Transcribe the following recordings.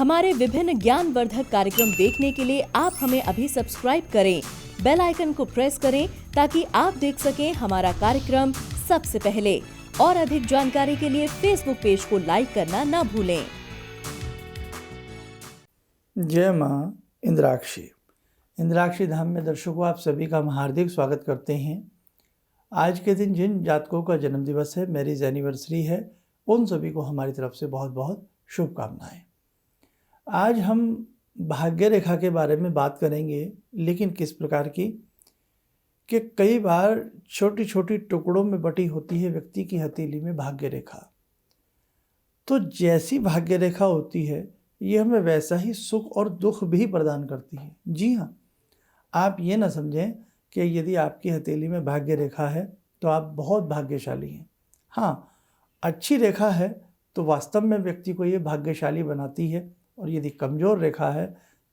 हमारे विभिन्न ज्ञानवर्धक कार्यक्रम देखने के लिए आप हमें अभी सब्सक्राइब करें, बेल आइकन को प्रेस करें ताकि आप देख सकें हमारा कार्यक्रम सबसे पहले। और अधिक जानकारी के लिए फेसबुक पेज को लाइक करना ना भूलें। जय माँ इंद्राक्षी। इंद्राक्षी धाम में दर्शकों आप सभी का हम हार्दिक स्वागत करते हैं। आज के दिन जिन जातकों का जन्म दिवस है, मैरिज एनिवर्सरी है, उन सभी को हमारी तरफ से बहुत बहुत शुभकामनाएं। आज हम भाग्य रेखा के बारे में बात करेंगे, लेकिन किस प्रकार की कि कई बार छोटी छोटी टुकड़ों में बटी होती है व्यक्ति की हथेली में भाग्य रेखा। तो जैसी भाग्य रेखा होती है ये हमें वैसा ही सुख और दुख भी प्रदान करती है। जी हाँ, आप ये ना समझें कि यदि आपकी हथेली में भाग्य रेखा है तो आप बहुत भाग्यशाली हैं। हाँ, अच्छी रेखा है तो वास्तव में व्यक्ति को ये भाग्यशाली बनाती है, और यदि कमज़ोर रेखा है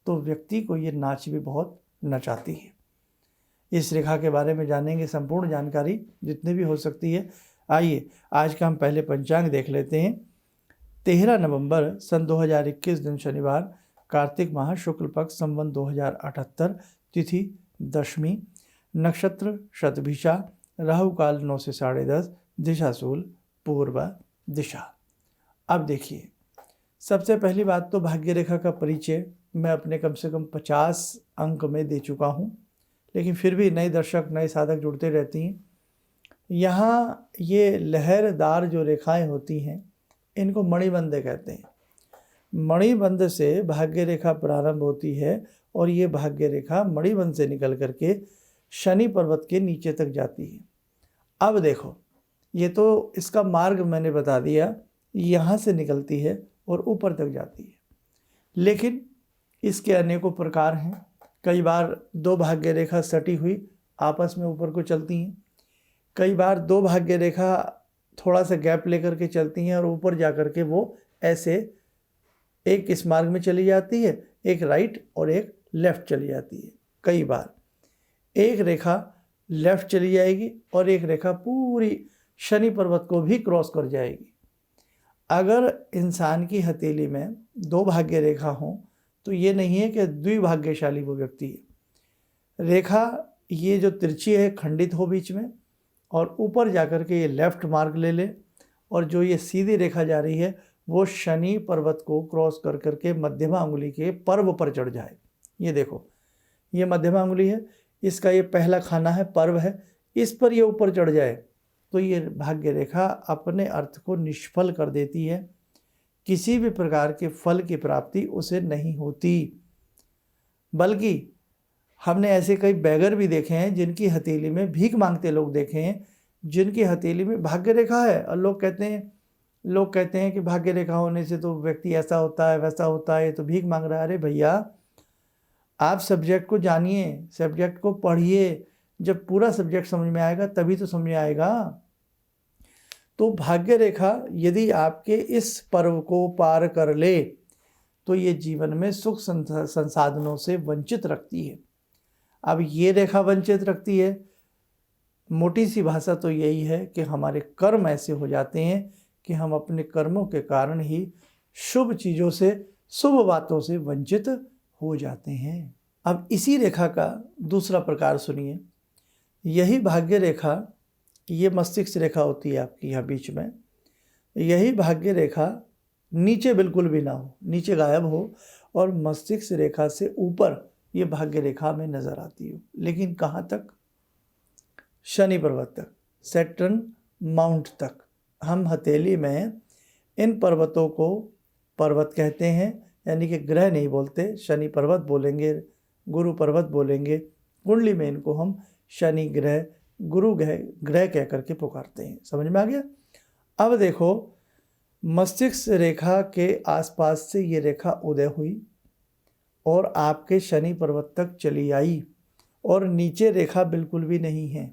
तो व्यक्ति को ये नाच भी बहुत नचाती है। इस रेखा के बारे में जानेंगे, संपूर्ण जानकारी जितनी भी हो सकती है। आइए आज का हम पहले पंचांग देख लेते हैं। 13 नवंबर सन 2021 दिन शनिवार, कार्तिक माह शुक्ल पक्ष संवत 2078, तिथि दशमी, नक्षत्र शतभिषा, राहु काल 9 से 10:30, दिशा शूल पूर्व दिशा। अब देखिए, सबसे पहली बात तो भाग्य रेखा का परिचय मैं अपने कम से कम 50 अंक में दे चुका हूँ, लेकिन फिर भी नए दर्शक नए साधक जुड़ते रहती हैं। यहाँ ये लहरदार जो रेखाएं होती हैं इनको मणिबंध कहते हैं। मणिबंध से भाग्य रेखा प्रारंभ होती है और ये भाग्य रेखा मणिबंध से निकल करके शनि पर्वत के नीचे तक जाती है। अब देखो, ये तो इसका मार्ग मैंने बता दिया, यहाँ से निकलती है और ऊपर तक जाती है, लेकिन इसके अनेकों प्रकार हैं। कई बार दो भाग्य रेखा सटी हुई आपस में ऊपर को चलती हैं, कई बार दो भाग्य रेखा थोड़ा सा गैप लेकर के चलती हैं और ऊपर जा कर के वो ऐसे एक इस मार्ग में चली जाती है, एक राइट और एक लेफ़्ट चली जाती है। कई बार एक रेखा लेफ़्ट चली जाएगी और एक रेखा पूरी शनि पर्वत को भी क्रॉस कर जाएगी। अगर इंसान की हथेली में दो भाग्य रेखा हों तो ये नहीं है कि द्विभाग्यशाली वो व्यक्ति है। रेखा ये जो तिरछी है खंडित हो बीच में और ऊपर जाकर के ये लेफ़्ट मार्ग ले ले, और जो ये सीधी रेखा जा रही है वो शनि पर्वत को क्रॉस कर करके मध्यमा अंगुली के पर्व पर चढ़ जाए। ये देखो, ये मध्यमा अंगुली है, इसका ये पहला खाना है, पर्व है, इस पर ये ऊपर चढ़ जाए तो ये भाग्य रेखा अपने अर्थ को निष्फल कर देती है। किसी भी प्रकार के फल की प्राप्ति उसे नहीं होती। बल्कि हमने ऐसे कई बैगर भी देखे हैं जिनकी हथेली में भीख मांगते लोग देखे हैं, जिनकी हथेली में भाग्य रेखा है, और लोग कहते हैं कि भाग्य रेखा होने से तो व्यक्ति ऐसा होता है वैसा होता है, ये तो भीख मांग रहा है। अरे भैया, आप सब्जेक्ट को जानिए, सब्जेक्ट को पढ़िए, जब पूरा सब्जेक्ट समझ में आएगा तभी तो समझ में आएगा। तो भाग्य रेखा यदि आपके इस पर्व को पार कर ले तो ये जीवन में सुख संसाधनों से वंचित रखती है। अब ये रेखा वंचित रखती है, मोटी सी भाषा तो यही है कि हमारे कर्म ऐसे हो जाते हैं कि हम अपने कर्मों के कारण ही शुभ चीज़ों से, शुभ बातों से वंचित हो जाते हैं। अब इसी रेखा का दूसरा प्रकार सुनिए। यही भाग्य रेखा, ये मस्तिष्क रेखा होती है आपकी यहाँ बीच में, यही भाग्य रेखा नीचे बिल्कुल भी ना हो, नीचे गायब हो, और मस्तिष्क रेखा से ऊपर ये भाग्य रेखा में नज़र आती हो। लेकिन कहाँ तक? शनि पर्वत तक, सैटर्न माउंट तक। हम हथेली में इन पर्वतों को पर्वत कहते हैं, यानी कि ग्रह नहीं बोलते, शनि पर्वत बोलेंगे, गुरु पर्वत बोलेंगे। कुंडली में इनको हम शनि ग्रह, गुरु ग्रह कह करके पुकारते हैं। समझ में आ गया? अब देखो, मस्तिष्क रेखा के आसपास से ये रेखा उदय हुई और आपके शनि पर्वत तक चली आई, और नीचे रेखा बिल्कुल भी नहीं है।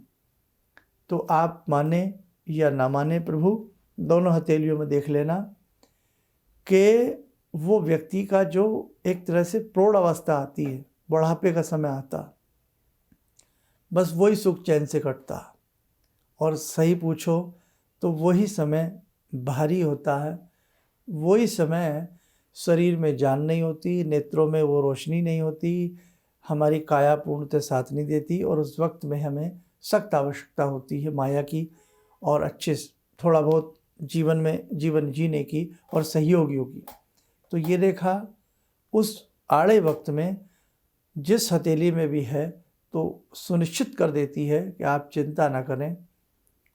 तो आप माने या ना माने, प्रभु दोनों हथेलियों में देख लेना कि वो व्यक्ति का जो एक तरह से प्रौढ़ अवस्था आती है, बुढ़ापे का समय आता, बस वही सुख चैन से कटता। और सही पूछो तो वही समय भारी होता है, वही समय शरीर में जान नहीं होती, नेत्रों में वो रोशनी नहीं होती, हमारी काया पूर्णतः साथ नहीं देती, और उस वक्त में हमें सख्त आवश्यकता होती है माया की और अच्छे थोड़ा बहुत जीवन जीने की और सहयोगियों की। तो ये रेखा उस आड़े वक्त में जिस हथेली में भी है तो सुनिश्चित कर देती है कि आप चिंता ना करें,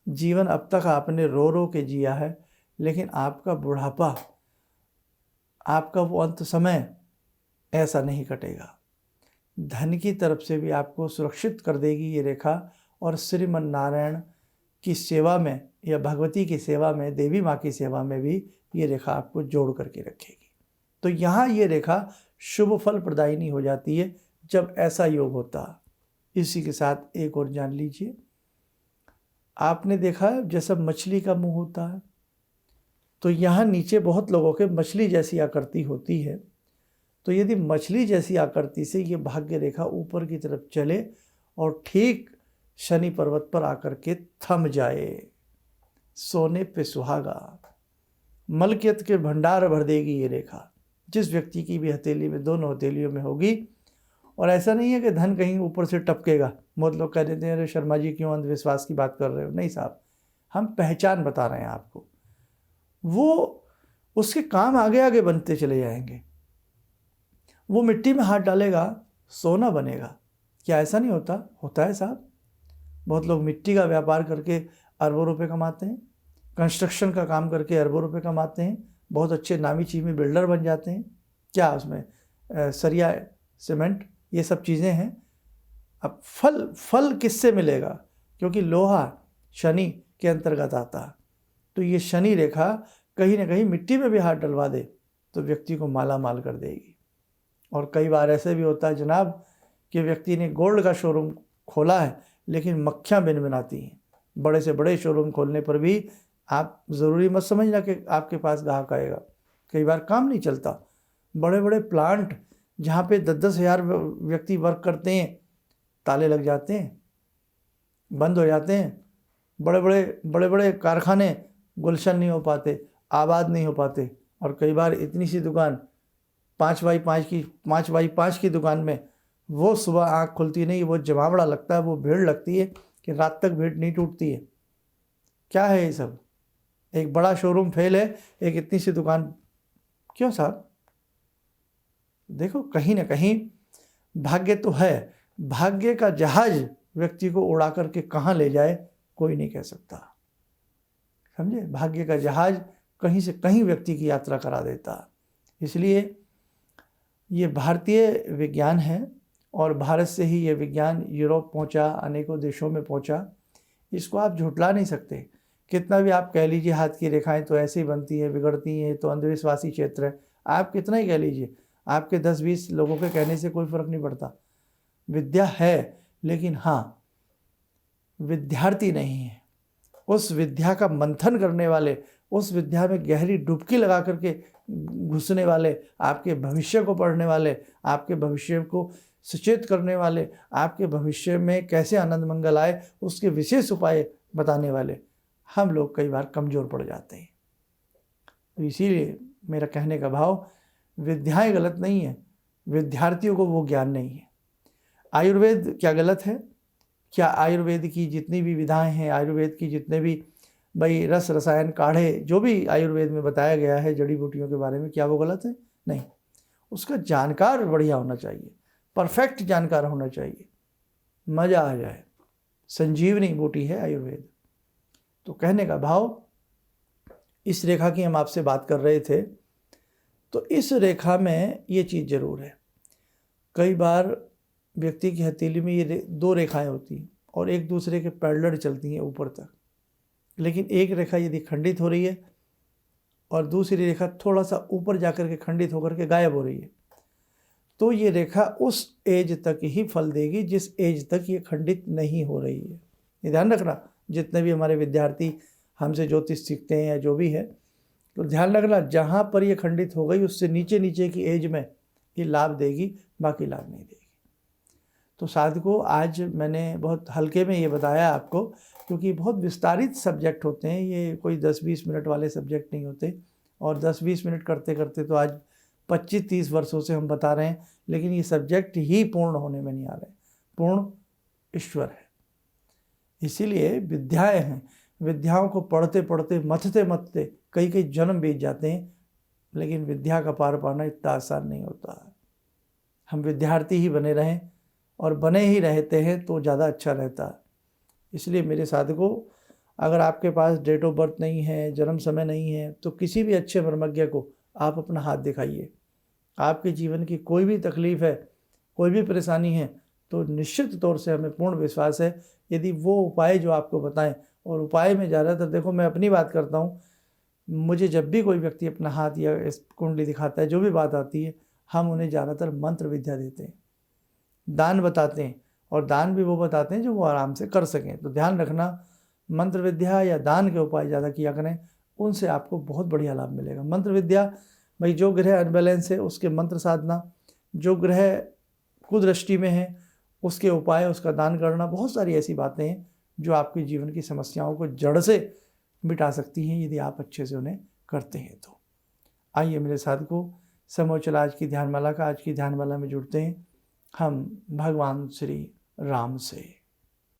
जीवन अब तक आपने रो रो के जिया है, लेकिन आपका बुढ़ापा, आपका वो अंत समय ऐसा नहीं कटेगा। धन की तरफ से भी आपको सुरक्षित कर देगी ये रेखा, और श्रीमन नारायण की सेवा में या भगवती की सेवा में, देवी माँ की सेवा में भी ये रेखा आपको जोड़ करके रखेगी। तो यहाँ ये रेखा शुभ फल प्रदायिनी हो जाती है जब ऐसा योग होता है। इसी के साथ एक और जान लीजिए, आपने देखा है जैसा मछली का मुंह होता है, तो यहाँ नीचे बहुत लोगों के मछली जैसी आकृति होती है। तो यदि मछली जैसी आकृति से ये भाग्य रेखा ऊपर की तरफ चले और ठीक शनि पर्वत पर आकर के थम जाए, सोने पे सुहागा, मलकियत के भंडार भर देगी ये रेखा। जिस व्यक्ति की भी हथेली में, दोनों हथेलियों में होगी, और ऐसा नहीं है कि धन कहीं ऊपर से टपकेगा। बहुत लोग कह देते हैं अरे शर्मा जी क्यों अंधविश्वास की बात कर रहे हो। नहीं साहब, हम पहचान बता रहे हैं आपको, वो उसके काम आगे आगे बनते चले जाएंगे। वो मिट्टी में हाथ डालेगा, सोना बनेगा। क्या ऐसा नहीं होता? होता है साहब। बहुत लोग मिट्टी का व्यापार करके अरबों रुपए कमाते हैं, कंस्ट्रक्शन का काम करके अरबों रुपए कमाते हैं, बहुत अच्छे नामी चीमी बिल्डर बन जाते हैं। क्या उसमें सरिया, सीमेंट, ये सब चीज़ें हैं। अब फल किससे मिलेगा? क्योंकि लोहा शनि के अंतर्गत आता है। तो ये शनि रेखा कहीं ना कहीं मिट्टी में भी हाथ डलवा दे तो व्यक्ति को माला माल कर देगी। और कई बार ऐसे भी होता है जनाब कि व्यक्ति ने गोल्ड का शोरूम खोला है लेकिन मक्खियाँ भिनभिनाती हैं। बड़े से बड़े शोरूम खोलने पर भी आप ज़रूरी मत समझना कि आपके पास ग्राहक आएगा। कई बार काम नहीं चलता। बड़े बड़े प्लांट जहाँ पे 10-10 हज़ार व्यक्ति वर्क करते हैं, ताले लग जाते हैं, बंद हो जाते हैं। बड़े बड़े कारखाने गुलशन नहीं हो पाते, आबाद नहीं हो पाते। और कई बार इतनी सी दुकान 5x5 की दुकान में वो सुबह आँख खुलती नहीं, वो जमावड़ा लगता है, वो भीड़ लगती है कि रात तक भीड़ नहीं टूटती है। क्या है ये सब? एक बड़ा शोरूम फेल है, एक इतनी सी दुकान। क्यों साहब? देखो, कहीं ना कहीं भाग्य तो है। भाग्य का जहाज व्यक्ति को उड़ा करके कहाँ ले जाए कोई नहीं कह सकता, समझे? भाग्य का जहाज कहीं से कहीं व्यक्ति की यात्रा करा देता। इसलिए ये भारतीय विज्ञान है और भारत से ही ये विज्ञान यूरोप पहुंचा, अनेकों देशों में पहुंचा। इसको आप झुठला नहीं सकते। कितना भी आप कह लीजिए हाथ की रेखाएं तो ऐसे ही बनती हैं, बिगड़ती हैं, तो अंधविश्वासी क्षेत्र है, आप कितना ही कह लीजिए, आपके 10-20 लोगों के कहने से कोई फर्क नहीं पड़ता। विद्या है, लेकिन हाँ, विद्यार्थी नहीं है। उस विद्या का मंथन करने वाले, उस विद्या में गहरी डुबकी लगा करके घुसने वाले, आपके भविष्य को पढ़ने वाले, आपके भविष्य को सचेत करने वाले, आपके भविष्य में कैसे आनंद मंगल आए उसके विशेष उपाय बताने वाले, हम लोग कई बार कमज़ोर पड़ जाते हैं। तो इसीलिए मेरा कहने का भाव, विद्याएं गलत नहीं है, विद्यार्थियों को वो ज्ञान नहीं है। आयुर्वेद क्या गलत है? क्या आयुर्वेद की जितनी भी विधाएं हैं, आयुर्वेद की जितने भी भाई रस रसायन काढ़े जो भी आयुर्वेद में बताया गया है जड़ी बूटियों के बारे में, क्या वो गलत है? नहीं। उसका जानकार बढ़िया होना चाहिए, परफेक्ट जानकार होना चाहिए, मज़ा आ जाए। संजीवनी बूटी है आयुर्वेद। तो कहने का भाव, इस रेखा की हम आपसे बात कर रहे थे, तो इस रेखा में ये चीज़ ज़रूर है। कई बार व्यक्ति की हथेली में ये 2 रेखाएं होती हैं और एक दूसरे के पैरेलल चलती हैं ऊपर तक, लेकिन एक रेखा यदि खंडित हो रही है और दूसरी रेखा थोड़ा सा ऊपर जाकर के खंडित होकर के गायब हो रही है, तो ये रेखा उस एज तक ही फल देगी जिस एज तक ये खंडित नहीं हो रही है। ये ध्यान रखना, जितने भी हमारे विद्यार्थी हमसे ज्योतिष सीखते हैं या जो भी है, तो ध्यान रखना, जहाँ पर ये खंडित हो गई उससे नीचे की एज में ये लाभ देगी, बाकी लाभ नहीं देगी। तो साधकों, आज मैंने बहुत हल्के में ये बताया आपको, क्योंकि बहुत विस्तारित सब्जेक्ट होते हैं, ये कोई 10-20 मिनट वाले सब्जेक्ट नहीं होते। और 10-20 मिनट करते करते तो आज 25-30 वर्षों से हम बता रहे हैं, लेकिन ये सब्जेक्ट ही पूर्ण होने में नहीं आ रहे। पूर्ण ईश्वर है। इसीलिए विद्याएं हैं, विद्याओं को पढ़ते पढ़ते मथते मथते कई कई जन्म बीत जाते हैं, लेकिन विद्या का पार पाना इतना आसान नहीं होता है। हम विद्यार्थी ही बने रहें और बने ही रहते हैं तो ज़्यादा अच्छा रहता है। इसलिए मेरे साधकों, अगर आपके पास डेट ऑफ बर्थ नहीं है, जन्म समय नहीं है, तो किसी भी अच्छे ब्रह्मज्ञ को आप अपना हाथ दिखाइए। आपके जीवन की कोई भी तकलीफ़ है, कोई भी परेशानी है, तो निश्चित तौर से हमें पूर्ण विश्वास है यदि वो उपाय जो आपको बताएं, और उपाय में ज़्यादातर देखो मैं अपनी बात करता हूँ, मुझे जब भी कोई व्यक्ति अपना हाथ या इस कुंडली दिखाता है, जो भी बात आती है, हम उन्हें ज़्यादातर मंत्र विद्या देते हैं, दान बताते हैं, और दान भी वो बताते हैं जो वो आराम से कर सकें। तो ध्यान रखना, मंत्र विद्या या दान के उपाय ज़्यादा किया करें, उनसे आपको बहुत बढ़िया लाभ मिलेगा। मंत्र विद्या भाई, जो ग्रह अनबैलेंस है उसके मंत्र साधना, जो ग्रह कुदृष्टि में है उसके उपाय, उसका दान करना, बहुत सारी ऐसी बातें हैं जो आपके जीवन की समस्याओं को जड़ से मिटा सकती हैं यदि आप अच्छे से उन्हें करते हैं तो। आइए मेरे साधकों, समय चला आज की ध्यानमाला का। आज की ध्यानमाला में जुड़ते हैं हम भगवान श्री राम से।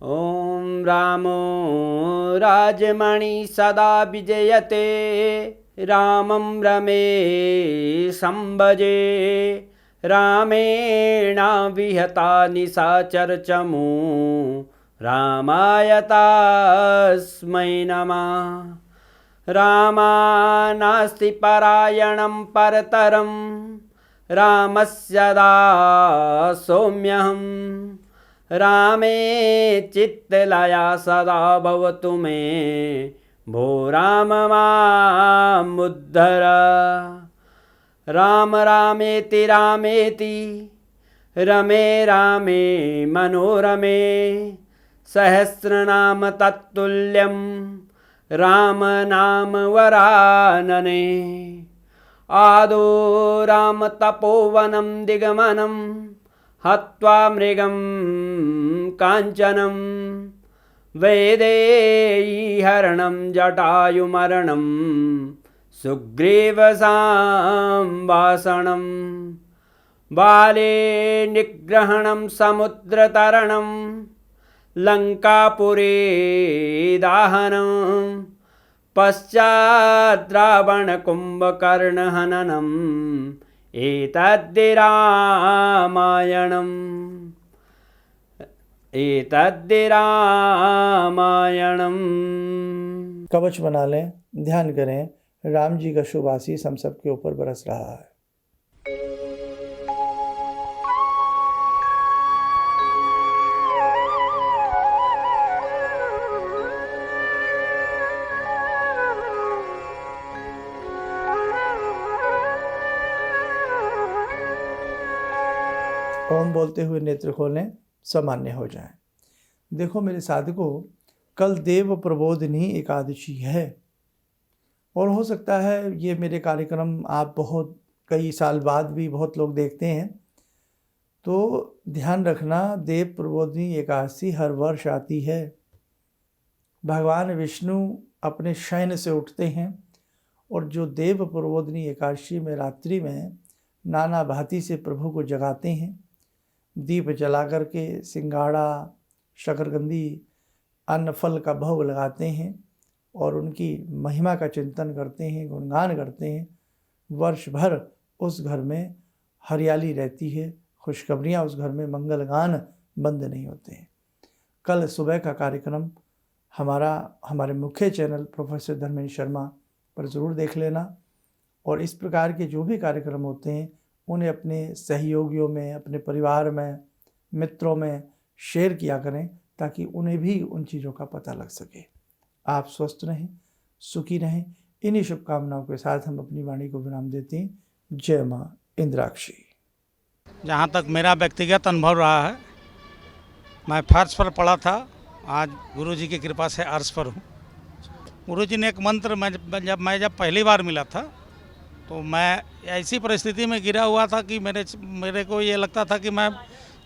ॐ रामो राजमणि सदा विजयते, रामं रमे संभजे, रामेण विहता निशाचरचमू, रामाय तस्मै नमः। रामानास्ति परायणं परतरं, रामस्य दासोऽम्यहम्। रामे चित्तलया सदा भवतु मे, भो राम मामुद्धर। राम रामेति रामेति, रमे रामे मनोरमे, सहस्रनाम तत्तुल्यं, राम नाम वरानने। आदो राम तपोवनं दिगमनं, हत्वा मृगं काञ्चनं, वैदेहीहरणं जटायुमरणं, सुग्रीवसंवासनं। बाले निग्रहणं समुद्रतरणं, लङ्कापुरे दाहनं, पश्चात् रावणकुम्भकर्णहननम्, एतद्धि रामायणम्। कवच बना लें, ध्यान करें, राम जी का शुभ आशीष हम सबके ऊपर बरस रहा है। ओम बोलते हुए नेत्र खोलें, सामान्य हो जाएं। देखो मेरे साधकों, कल देव प्रबोधिनी एकादशी है, और हो सकता है ये मेरे कार्यक्रम आप बहुत कई साल बाद भी बहुत लोग देखते हैं। तो ध्यान रखना, देव प्रबोधिनी एकादशी हर वर्ष आती है। भगवान विष्णु अपने शयन से उठते हैं, और जो देव प्रबोधिनी एकादशी में रात्रि में नाना भांति से प्रभु को जगाते हैं, दीप जला करके सिंगाड़ा, शकरकंदी, अन्न फल का भोग लगाते हैं और उनकी महिमा का चिंतन करते हैं, गुणगान करते हैं। वर्ष भर उस घर में हरियाली रहती है, खुशखबरियाँ उस घर में, मंगल गान बंद नहीं होते हैं। कल सुबह का कार्यक्रम हमारे मुख्य चैनल प्रोफेसर धर्मेंद्र शर्मा पर ज़रूर देख लेना, और इस प्रकार के जो भी कार्यक्रम होते हैं उन्हें अपने सहयोगियों में, अपने परिवार में, मित्रों में शेयर किया करें, ताकि उन्हें भी उन चीज़ों का पता लग सके। आप स्वस्थ रहें, सुखी रहें। इन्हीं शुभकामनाओं के साथ हम अपनी वाणी को विराम देते हैं। जय माँ इंद्राक्षी। जहाँ तक मेरा व्यक्तिगत अनुभव रहा है, मैं फर्श पर पड़ा था, आज गुरुजी की कृपा से अर्श पर हूँ। गुरुजी ने एक मंत्र जब पहली बार मिला था, तो मैं ऐसी परिस्थिति में गिरा हुआ था कि मेरे को ये लगता था कि मैं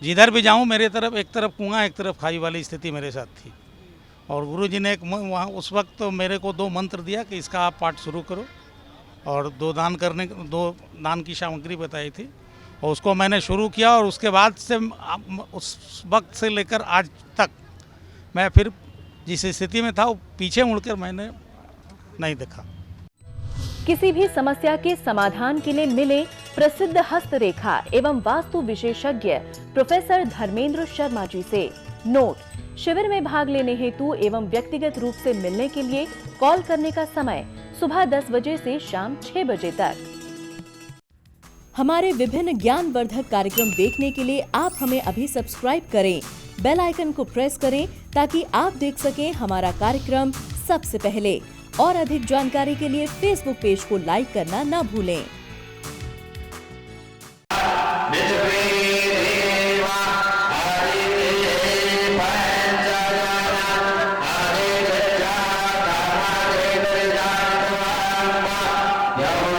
जिधर भी जाऊँ मेरे तरफ एक तरफ कुआं एक तरफ खाई वाली स्थिति मेरे साथ थी। और गुरुजी ने वहाँ उस वक्त तो मेरे को 2 मंत्र दिया कि इसका आप पाठ शुरू करो। और 2 दान की सामग्री बताई थी और उसको मैंने शुरू किया और उसके बाद से उस वक्त से लेकर आज तक मैं फिर जिस स्थिति में था वो पीछे मुड़कर मैंने नहीं देखा। किसी भी समस्या के समाधान के लिए मिले प्रसिद्ध हस्तरेखा एवं वास्तु विशेषज्ञ प्रोफेसर धर्मेंद्र शर्मा जी से। नोट: शिविर में भाग लेने हेतु एवं व्यक्तिगत रूप से मिलने के लिए कॉल करने का समय सुबह 10 बजे से शाम 6 बजे तक। हमारे विभिन्न ज्ञानवर्धक कार्यक्रम देखने के लिए आप हमें अभी सब्सक्राइब करें, बेल आइकन को प्रेस करें ताकि आप देख सकें हमारा कार्यक्रम सबसे पहले। और अधिक जानकारी के लिए फेसबुक पेज को लाइक करना न भूलें। Yeah.